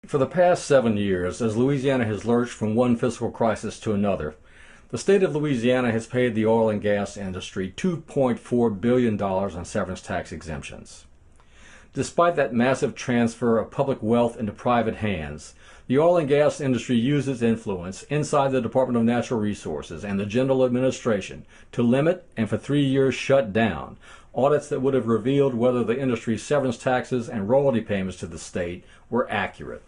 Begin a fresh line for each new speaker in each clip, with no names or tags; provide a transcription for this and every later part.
For the past 7 years, as Louisiana has lurched from one fiscal crisis to another, the state of Louisiana has paid the oil and gas industry $2.4 billion on severance tax exemptions. Despite that massive transfer of public wealth into private hands, the oil and gas industry used its influence inside the Department of Natural Resources and the General Administration to limit and for 3 years shut down audits that would have revealed whether the industry's severance taxes and royalty payments to the state were accurate.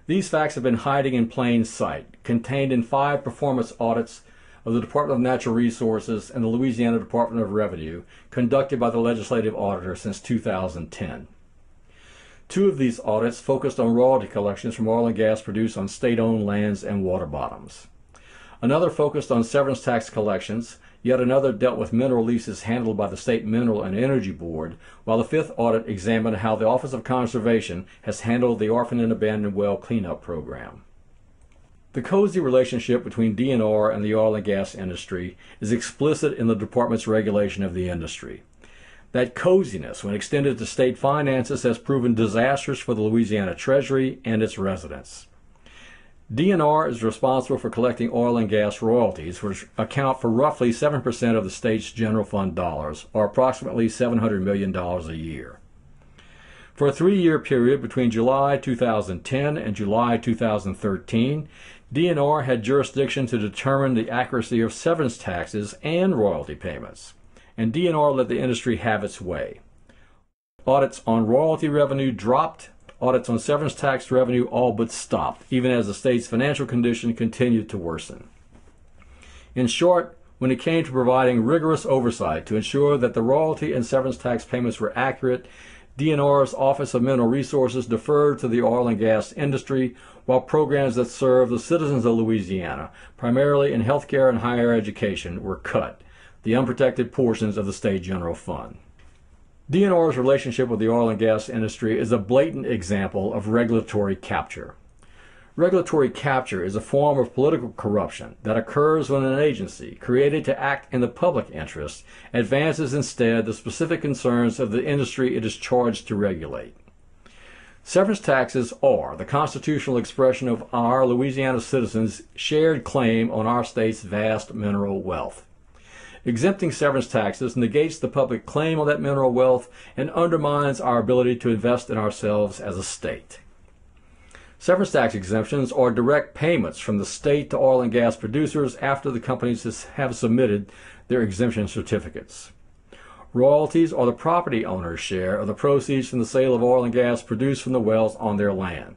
These facts have been hiding in plain sight, contained in 5 performance audits of the Department of Natural Resources and the Louisiana Department of Revenue conducted by the legislative auditor since 2010. 2 of these audits focused on royalty collections from oil and gas produced on state-owned lands and water bottoms. Another focused on severance tax collections. Yet another dealt with mineral leases handled by the State Mineral and Energy Board, while the 5th audit examined how the Office of Conservation has handled the Orphan and Abandoned Well Cleanup Program. The cozy relationship between DNR and the oil and gas industry is explicit in the department's regulation of the industry. That coziness, when extended to state finances, has proven disastrous for the Louisiana Treasury and its residents. DNR is responsible for collecting oil and gas royalties, which account for roughly 7% of the state's general fund dollars, or approximately $700 million a year. For a 3-year period between July 2010 and July 2013, DNR had jurisdiction to determine the accuracy of severance taxes and royalty payments, and DNR let the industry have its way. Audits on royalty revenue dropped. Audits on severance tax revenue all but stopped, even as the state's financial condition continued to worsen. In short, when it came to providing rigorous oversight to ensure that the royalty and severance tax payments were accurate, DNR's Office of Mineral Resources deferred to the oil and gas industry, while programs that serve the citizens of Louisiana, primarily in healthcare and higher education, were cut, the unprotected portions of the state general fund. DNR's relationship with the oil and gas industry is a blatant example of regulatory capture. Regulatory capture is a form of political corruption that occurs when an agency, created to act in the public interest, advances instead the specific concerns of the industry it is charged to regulate. Severance taxes are the constitutional expression of our Louisiana citizens' shared claim on our state's vast mineral wealth. Exempting severance taxes negates the public claim on that mineral wealth and undermines our ability to invest in ourselves as a state. Severance tax exemptions are direct payments from the state to oil and gas producers after the companies have submitted their exemption certificates. Royalties are the property owner's share of the proceeds from the sale of oil and gas produced from the wells on their land.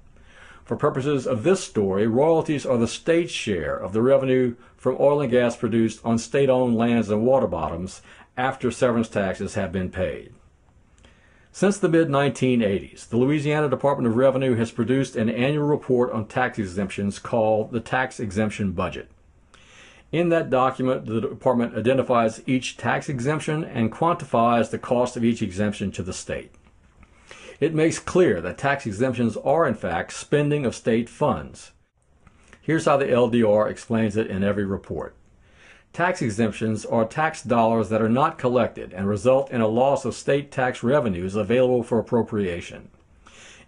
For purposes of this story, royalties are the state's share of the revenue from oil and gas produced on state-owned lands and water bottoms after severance taxes have been paid. Since the mid-1980s, the Louisiana Department of Revenue has produced an annual report on tax exemptions called the Tax Exemption Budget. In that document, the department identifies each tax exemption and quantifies the cost of each exemption to the state. It makes clear that tax exemptions are, in fact, spending of state funds. Here's how the LDR explains it in every report. Tax exemptions are tax dollars that are not collected and result in a loss of state tax revenues available for appropriation.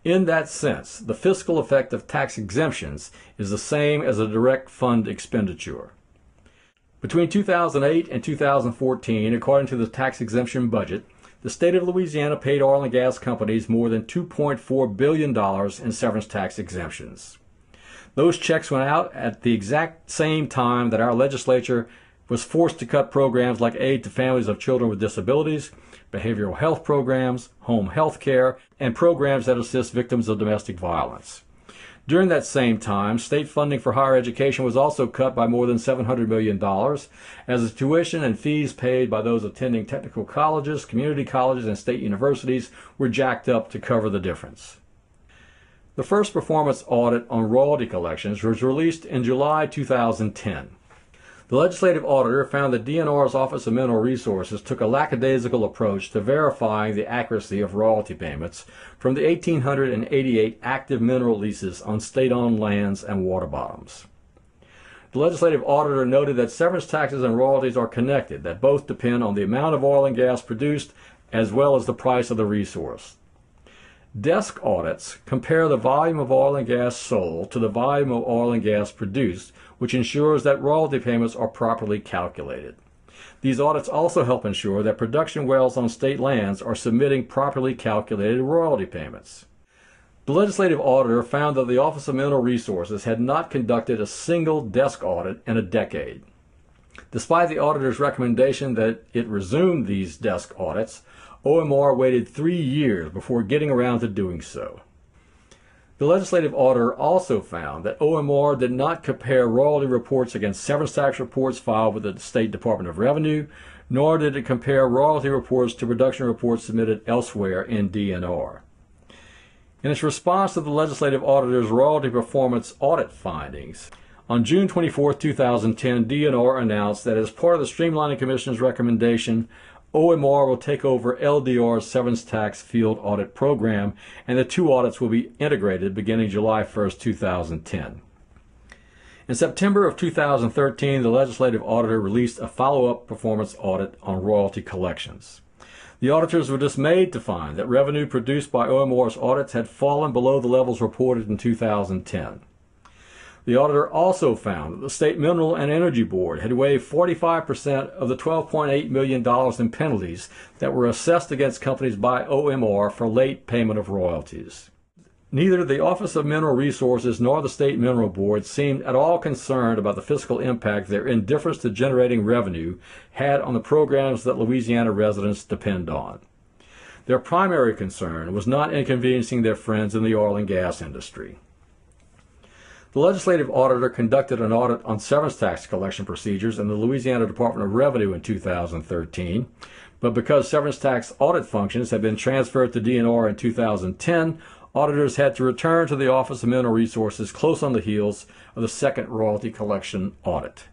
In that sense, the fiscal effect of tax exemptions is the same as a direct fund expenditure. Between 2008 and 2014, according to the tax exemption budget, the state of Louisiana paid oil and gas companies more than $2.4 billion in severance tax exemptions. Those checks went out at the exact same time that our legislature was forced to cut programs like aid to families of children with disabilities, behavioral health programs, home health care, and programs that assist victims of domestic violence. During that same time, state funding for higher education was also cut by more than $700 million, as the tuition and fees paid by those attending technical colleges, community colleges, and state universities were jacked up to cover the difference. The first performance audit on royalty collections was released in July 2010. The legislative auditor found that DNR's Office of Mineral Resources took a lackadaisical approach to verifying the accuracy of royalty payments from the 1,888 active mineral leases on state-owned lands and water bottoms. The legislative auditor noted that severance taxes and royalties are connected, that both depend on the amount of oil and gas produced as well as the price of the resource. Desk audits compare the volume of oil and gas sold to the volume of oil and gas produced, which ensures that royalty payments are properly calculated. These audits also help ensure that production wells on state lands are submitting properly calculated royalty payments. The legislative auditor found that the Office of Mineral Resources had not conducted a single desk audit in a decade. Despite the auditor's recommendation that it resume these desk audits, OMR waited 3 years before getting around to doing so. The legislative auditor also found that OMR did not compare royalty reports against severance tax reports filed with the State Department of Revenue, nor did it compare royalty reports to production reports submitted elsewhere in DNR. In its response to the legislative auditor's royalty performance audit findings, on June 24, 2010, DNR announced that as part of the Streamlining Commission's recommendation, OMR will take over LDR's severance tax field audit program, and the two audits will be integrated beginning July 1, 2010. In September of 2013, the legislative auditor released a follow-up performance audit on royalty collections. The auditors were dismayed to find that revenue produced by OMR's audits had fallen below the levels reported in 2010. The auditor also found that the State Mineral and Energy Board had waived 45% of the $12.8 million in penalties that were assessed against companies by OMR for late payment of royalties. Neither the Office of Mineral Resources nor the State Mineral Board seemed at all concerned about the fiscal impact their indifference to generating revenue had on the programs that Louisiana residents depend on. Their primary concern was not inconveniencing their friends in the oil and gas industry. The legislative auditor conducted an audit on severance tax collection procedures in the Louisiana Department of Revenue in 2013, but because severance tax audit functions had been transferred to DNR in 2010, auditors had to return to the Office of Mineral Resources close on the heels of the second royalty collection audit.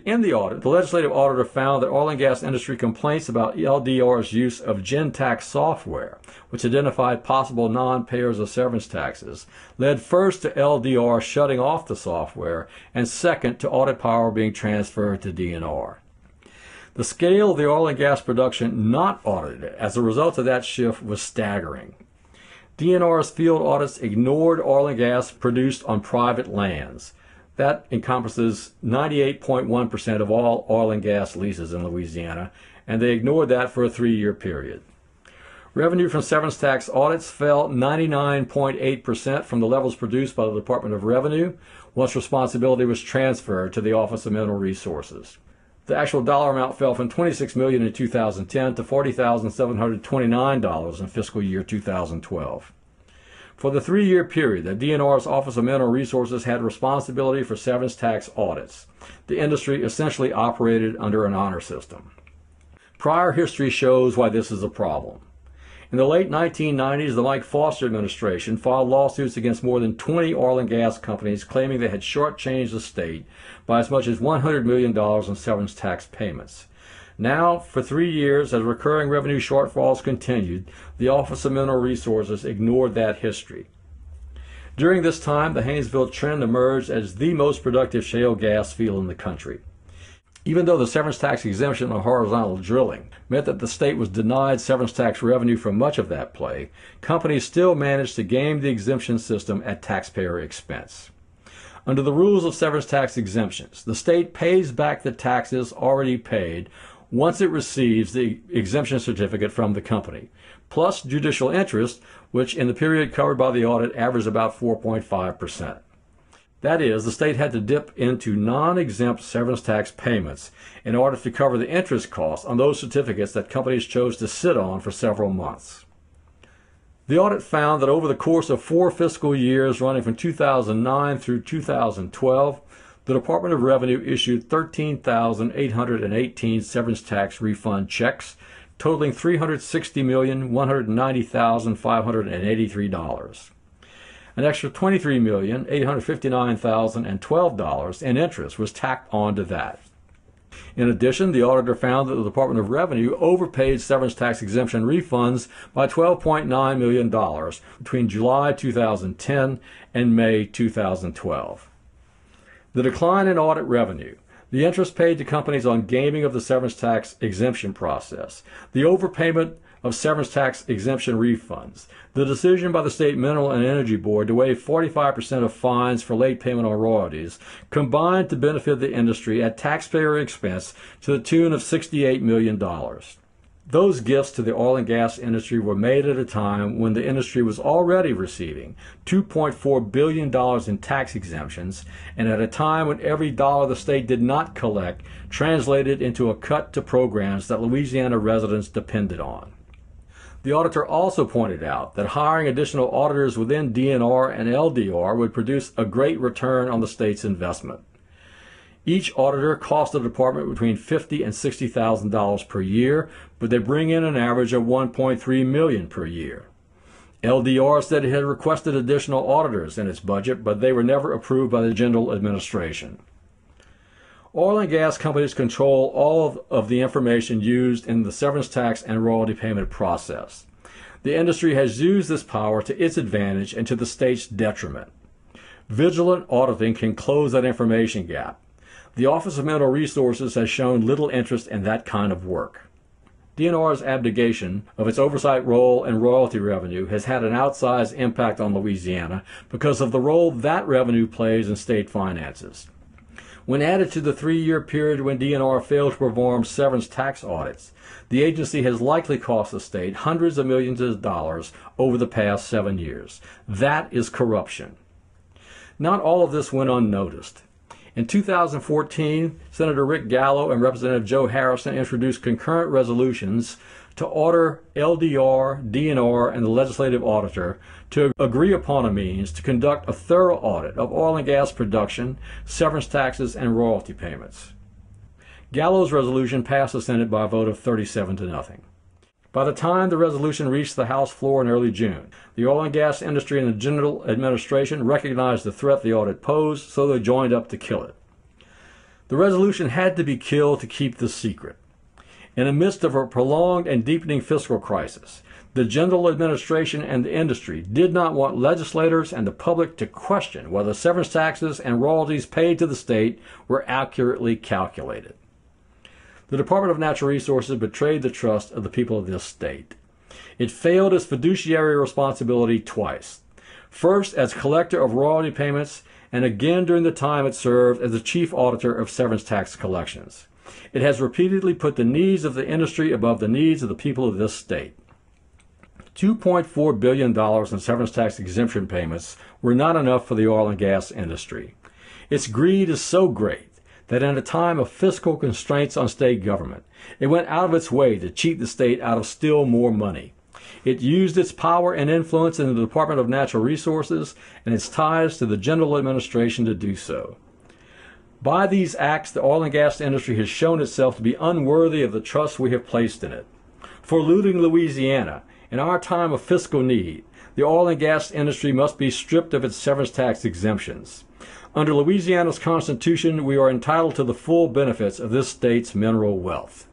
In the audit, the legislative auditor found that oil and gas industry complaints about LDR's use of GenTax software, which identified possible non-payers of severance taxes, led first to LDR shutting off the software, and second to audit power being transferred to DNR. The scale of the oil and gas production not audited as a result of that shift was staggering. DNR's field audits ignored oil and gas produced on private lands. That encompasses 98.1% of all oil and gas leases in Louisiana, and they ignored that for a 3-year period. Revenue from severance tax audits fell 99.8% from the levels produced by the Department of Revenue once responsibility was transferred to the Office of Mineral Resources. The actual dollar amount fell from $26 million in 2010 to $40,729 in fiscal year 2012. For the 3-year period that DNR's Office of Mineral Resources had responsibility for severance tax audits, the industry essentially operated under an honor system. Prior history shows why this is a problem. In the late 1990s, the Mike Foster administration filed lawsuits against more than 20 oil and gas companies claiming they had shortchanged the state by as much as $100 million in severance tax payments. Now, for 3 years, as recurring revenue shortfalls continued, the Office of Mineral Resources ignored that history. During this time, the Haynesville Trend emerged as the most productive shale gas field in the country. Even though the severance tax exemption on horizontal drilling meant that the state was denied severance tax revenue for much of that play, companies still managed to game the exemption system at taxpayer expense. Under the rules of severance tax exemptions, the state pays back the taxes already paid once it receives the exemption certificate from the company, plus judicial interest, which in the period covered by the audit averaged about 4.5%. That is, the state had to dip into non-exempt severance tax payments in order to cover the interest costs on those certificates that companies chose to sit on for several months. The audit found that over the course of 4 fiscal years running from 2009 through 2012, the Department of Revenue issued 13,818 severance tax refund checks, totaling $360,190,583. An extra $23,859,012 in interest was tacked onto that. In addition, the auditor found that the Department of Revenue overpaid severance tax exemption refunds by $12.9 million between July 2010 and May 2012. The decline in audit revenue, the interest paid to companies on gaming of the severance tax exemption process, the overpayment of severance tax exemption refunds. The decision by the State Mineral and Energy Board to waive 45% of fines for late payment on royalties combined to benefit the industry at taxpayer expense to the tune of $68 million. Those gifts to the oil and gas industry were made at a time when the industry was already receiving $2.4 billion in tax exemptions, and at a time when every dollar the state did not collect translated into a cut to programs that Louisiana residents depended on. The auditor also pointed out that hiring additional auditors within DNR and LDR would produce a great return on the state's investment. Each auditor cost the department between $50,000 and $60,000 per year, but they bring in an average of $1.3 million per year. LDR said it had requested additional auditors in its budget, but they were never approved by the general administration. Oil and gas companies control all of the information used in the severance tax and royalty payment process. The industry has used this power to its advantage and to the state's detriment. Vigilant auditing can close that information gap. The Office of Mineral Resources has shown little interest in that kind of work. DNR's abdication of its oversight role in royalty revenue has had an outsized impact on Louisiana because of the role that revenue plays in state finances. When added to the 3-year period when DNR failed to perform severance tax audits, the agency has likely cost the state hundreds of millions of dollars over the past 7 years. That is corruption. Not all of this went unnoticed. In 2014, Senator Rick Gallo and Representative Joe Harrison introduced concurrent resolutions to order LDR, DNR, and the legislative auditor to agree upon a means to conduct a thorough audit of oil and gas production, severance taxes, and royalty payments. Gallo's resolution passed the Senate by a vote of 37-0. By the time the resolution reached the House floor in early June, the oil and gas industry and the general administration recognized the threat the audit posed, so they joined up to kill it. The resolution had to be killed to keep the secret. In the midst of a prolonged and deepening fiscal crisis, the general administration and the industry did not want legislators and the public to question whether severance taxes and royalties paid to the state were accurately calculated. The Department of Natural Resources betrayed the trust of the people of this state. It failed its fiduciary responsibility twice. First as collector of royalty payments, and again during the time it served as the chief auditor of severance tax collections. It has repeatedly put the needs of the industry above the needs of the people of this state. $2.4 billion in severance tax exemption payments were not enough for the oil and gas industry. Its greed is so great that in a time of fiscal constraints on state government, it went out of its way to cheat the state out of still more money. It used its power and influence in the Department of Natural Resources and its ties to the general administration to do so. By these acts, the oil and gas industry has shown itself to be unworthy of the trust we have placed in it. For looting Louisiana, in our time of fiscal need, the oil and gas industry must be stripped of its severance tax exemptions. Under Louisiana's Constitution, we are entitled to the full benefits of this state's mineral wealth.